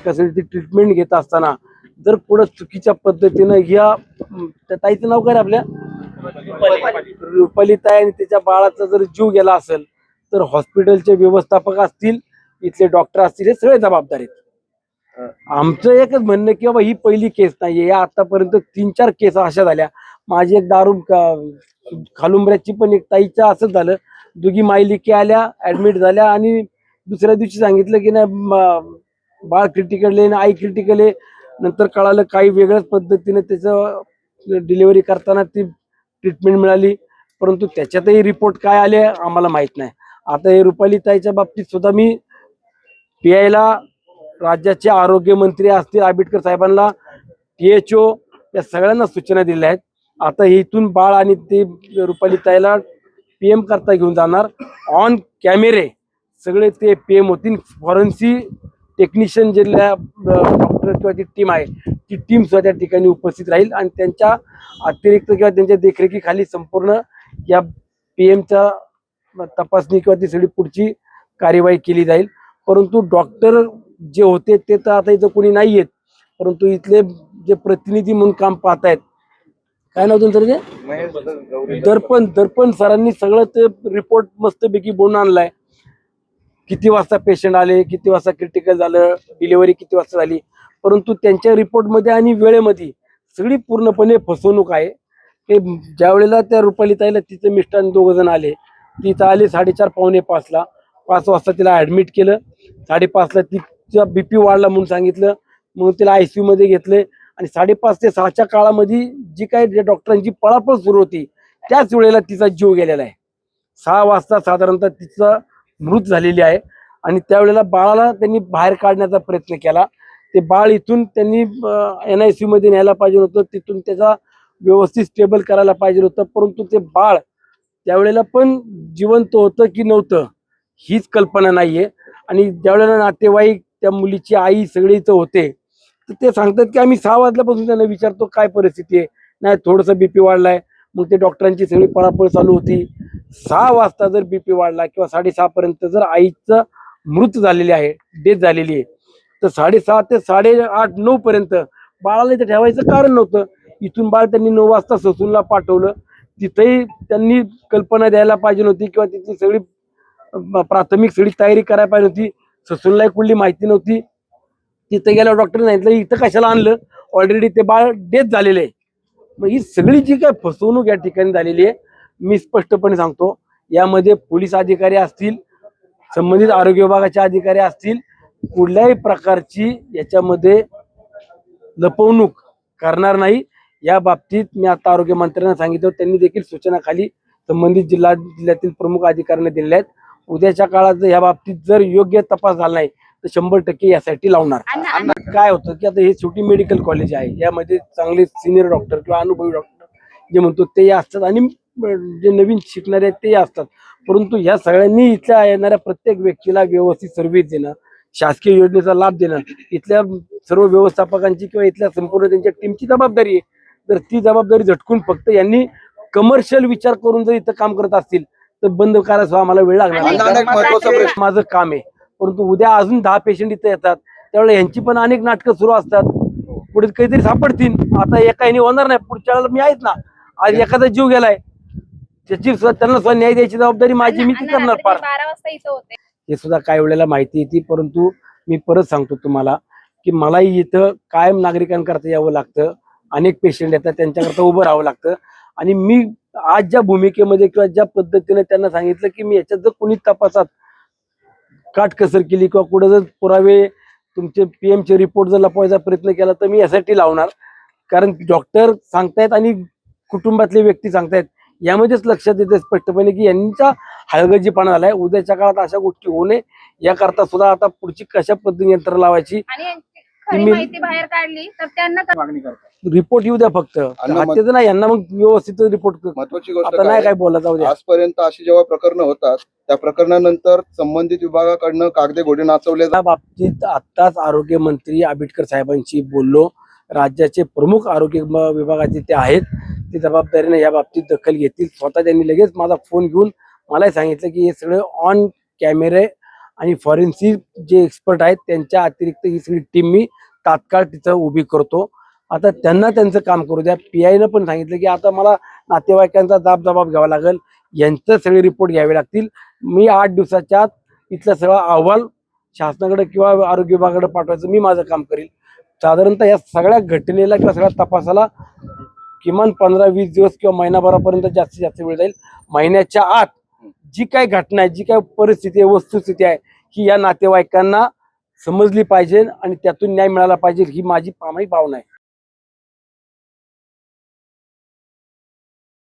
कसली ट्रीटमेंट घेत असताना जर पुढे चुकीच्या पद्धतीनं या त्या ताईचं नाव काय आपल्या रुपाली ताई आणि त्याच्या बाळाचा जर जीव गेला असेल तर हॉस्पिटलचे व्यवस्थापक असतील, इथले डॉक्टर असतील, हे सगळे जबाबदार आहेत. आमचं एकच म्हणणं की बाबा ही पहिली केस नाहीये, या आतापर्यंत 3-4 केस अशा झाल्या. माझी एक दारू खालुंबऱ्याची पण एक ताईच्या असंच झालं. दोघी मायलिकी आल्या, ऍडमिट झाल्या आणि दुसऱ्या दिवशी सांगितलं की नाही बाळ क्रिटिकल आहे, आई क्रिटिकल आहे. नंतर कळालं काही वेगळ्याच पद्धतीने त्याचं डिलिव्हरी करताना ती ट्रीटमेंट मिळाली, परंतु त्याच्यातही रिपोर्ट काय आले आम्हाला माहित नाही. आता हे रुपाली ताईच्या बाबतीत सुद्धा मी PIला राज्याचे आरोग्य मंत्री असतील आंबेडकर साहेबांना, THO या सगळ्यांना सूचना दिल्या आहेत. आता इथून बाळ आणि ते रुपाली ताईला PM करता घेऊन जाणार. ऑन कॅमेरे सगळे ते PM होतील. फॉरेन्सिक टेक्निशियन जे डॉक्टर किंवा ती टीम आहे ती टीम सुद्धा त्या ठिकाणी उपस्थित राहील आणि त्यांच्या अतिरिक्त किंवा त्यांच्या देखरेखीखाली संपूर्ण या PMचा तपासणी किंवा ती सगळी पुढची कार्यवाही केली जाईल. परंतु डॉक्टर जे होते ते तर आता इथं कोणी नाही आहेत, परंतु इथले जे प्रतिनिधी म्हणून काम पाहतायत, काय नाव तुमचं ते दर्पण सरांनी सगळं ते रिपोर्ट मस्तपैकी बनवून आणलाय. किती वाजता पेशंट आले, किती वाजता क्रिटिकल झालं, डिलिव्हरी किती वाजता झाली, परंतु त्यांच्या रिपोर्टमध्ये आणि वेळेमध्ये सगळी पूर्णपणे फसवणूक आहे. ते ज्या वेळेला त्या रुपाली ताईला तिचे मिस्टर 2 जण आले, तिथं आले 4:30-4:45ला. 5 वाजता तिला ऍडमिट केलं. 5:30ला तिचा BP वाढला म्हणून सांगितलं, मग तिला ICU मध्ये घेतले आणि 5:30 ते 6च्या काळामध्ये जी काही डॉक्टरांची पळापळ सुरू होती त्याच वेळेला तिचा जीव गेलेला आहे. 6 वाजता साधारणतः तिचा मृत झालेली आहे आणि त्यावेळेला बाळाला त्यांनी बाहेर काढण्याचा प्रयत्न केला. ते बाळ इथून त्यांनी NICU मध्ये न्यायला पाहिजे होतं, तिथून त्याचा व्यवस्थित स्टेबल करायला पाहिजे होतं, परंतु ते बाळ त्यावेळेला पण जिवंत होतं की नव्हतं हीच कल्पना नाहीये. आणि ज्यावेळेला नातेवाईक त्या मुलीची आई सगळे इथं होते तर ते सांगतात की आम्ही 6 वाजल्यापासून त्यांना विचारतो काय परिस्थिती आहे, नाही थोडंसं BP वाढलाय. मग ते डॉक्टरांची सगळी पळापळ चालू होती. 6 वाजता जर BP वाढला किंवा 6:30 पर्यंत जर आईचं मृत झालेली आहे, डेथ झालेली आहे, तर 6:30 ते 8:30-9 पर्यंत बाळाला इथे ठेवायचं कारण नव्हतं. इथून बाळ त्यांनी 9 वाजता ससूनला पाठवलं. तिथेही त्यांनी कल्पना द्यायला पाहिजे होती किंवा तिथली सगळी प्राथमिक सगळी तयारी करायला पाहिजे होती. ससूनला कुठली माहिती नव्हती. तिथे गेल्या डॉक्टरने सांगितलं इथं कशाला आणलं, ऑलरेडी ते बाळ डेथ झालेलं आहे. मग ही सगळी जी काय फसवणूक या ठिकाणी झालेली आहे, मी स्पष्टपणे सांगतो, यामध्ये पोलीस अधिकारी असतील, संबंधित आरोग्य विभागाचे अधिकारी असतील, कुठल्याही प्रकारची याच्यामध्ये लपवणूक करणार नाही. या बाबतीत मी आता आरोग्य मंत्र्यांना सांगितलं, त्यांनी देखील सूचना खाली संबंधित जिल्ह्यातील प्रमुख अधिकाऱ्यांना दिलेल्या आहेत. उद्याच्या काळात या बाबतीत जर योग्य तपास झाला नाही तर 100% यासाठी लावणार. काय होतं की आता हे छोटी मेडिकल कॉलेज आहे, यामध्ये चांगले सिनियर डॉक्टर किंवा अनुभवी डॉक्टर जे म्हणतो ते असतात आणि जे नवीन शिकणारे आहेत ते असतात. परंतु या सगळ्यांनी इथल्या येणाऱ्या प्रत्येक व्यक्तीला व्यवस्थित सर्व्हिस देणं, शासकीय योजनेचा लाभ देणं इथल्या सर्व व्यवस्थापकांची किंवा इथल्या संपूर्ण त्यांच्या टीमची जबाबदारी आहे. तर ती जबाबदारी झटकून फक्त यांनी कमर्शियल विचार करून जर इथं काम करत असतील तर बंद करायला आम्हाला वेळ लागणार. माझं काम आहे, परंतु उद्या अजून 10 पेशंट इथे येतात, त्यावेळेला यांची पण अनेक नाटकं सुरू असतात. पुढे काहीतरी सापडतील. आता एकाने होणार नाही, पुढच्या वेळेला मी आहेत ना. आज एखादा जीव गेलाय त्याची त्यांना सुद्धा न्याय द्यायची जबाबदारी माझी, मी ती करणार. 12 वाजता इथं होते हे सुद्धा काही वेळेला माहिती येते. परंतु मी परत सांगतो तुम्हाला की मलाही इथं कायम नागरिकांकरता यावं लागतं. अनेक पेशंट येतात, त्यांच्याकरता उभं राहावं लागतं. आणि मी आज ज्या भूमिकेमध्ये किंवा ज्या पद्धतीने त्यांना सांगितलं की मी याच्यात जर कोणी तपासात काटकसर केली किंवा कुठं जर पुरावे तुमचे PMचे रिपोर्ट जर लपवायचा प्रयत्न केला तर मी यासाठी लावणार. कारण डॉक्टर सांगतायत आणि कुटुंबातले व्यक्ती सांगतायत, यामध्येच लक्षात येते स्पष्टपणे की यांचा हलगर्जीपणा झालाय. उद्याच्या काळात अशा गोष्टी होऊ नये याकरता सुद्धा आता पुढची कशा पद्धतीने यंत्रणा लावायची आणि यांची खरी माहिती बाहेर काढली तर त्यांना मागणी करतात. रिपोर्ट येऊ द्या फक्त. हत्येचं नाही, यांना मग व्यवस्थित रिपोर्ट. महत्वाची गोष्ट आता नाही काय बोला, जाऊ द्या. आजपर्यंत अशी जेव्हा प्रकरण होतात त्या प्रकरणानंतर संबंधित विभागाकडनं कागदे घोडे नाचवले त्या बाबतीत आत्ताच आरोग्यमंत्री आंबेडकर साहेबांशी बोललो. राज्याचे प्रमुख आरोग्य विभागाचे ते आहेत, ते जबाबदारीने या बाबतीत दखल घेतील. स्वतः त्यांनी लगेच माझा फोन घेऊन मला सांगितलं की हे सगळे ऑन कॅमेरे आणि फॉरेन्सिक जे एक्सपर्ट आहेत त्यांच्या अतिरिक्त ही सगळी टीम मी तात्काळ तिथं उभी करतो. आता त्यांना त्यांचं काम करू द्या. PI पण सांगितलं की आता मला नातेवाईकांचा जबाब घ्यावा लागेल, यांचे सगळे रिपोर्ट घ्यावे लागतील. मी 8 दिवसाच्या आत इथला सगळा अहवाल शासनाकडे किंवा आरोग्य विभागाकडे पाठवायचं मी माझं काम करील. साधारणतः या सगळ्या घटनेला किंवा सगळ्या तपासाला किमान 15-20 दिवस किंवा महिनाभरापर्यंत जास्तीत जास्त वेळ जाईल. महिन्याच्या आत जी काही घटना आहे, जी काही परिस्थिती आहे, वस्तुस्थिती आहे, ही या नातेवाईकांना समजली पाहिजे आणि त्यातून न्याय मिळाला पाहिजे, ही माझी प्रामाणिक भावना आहे.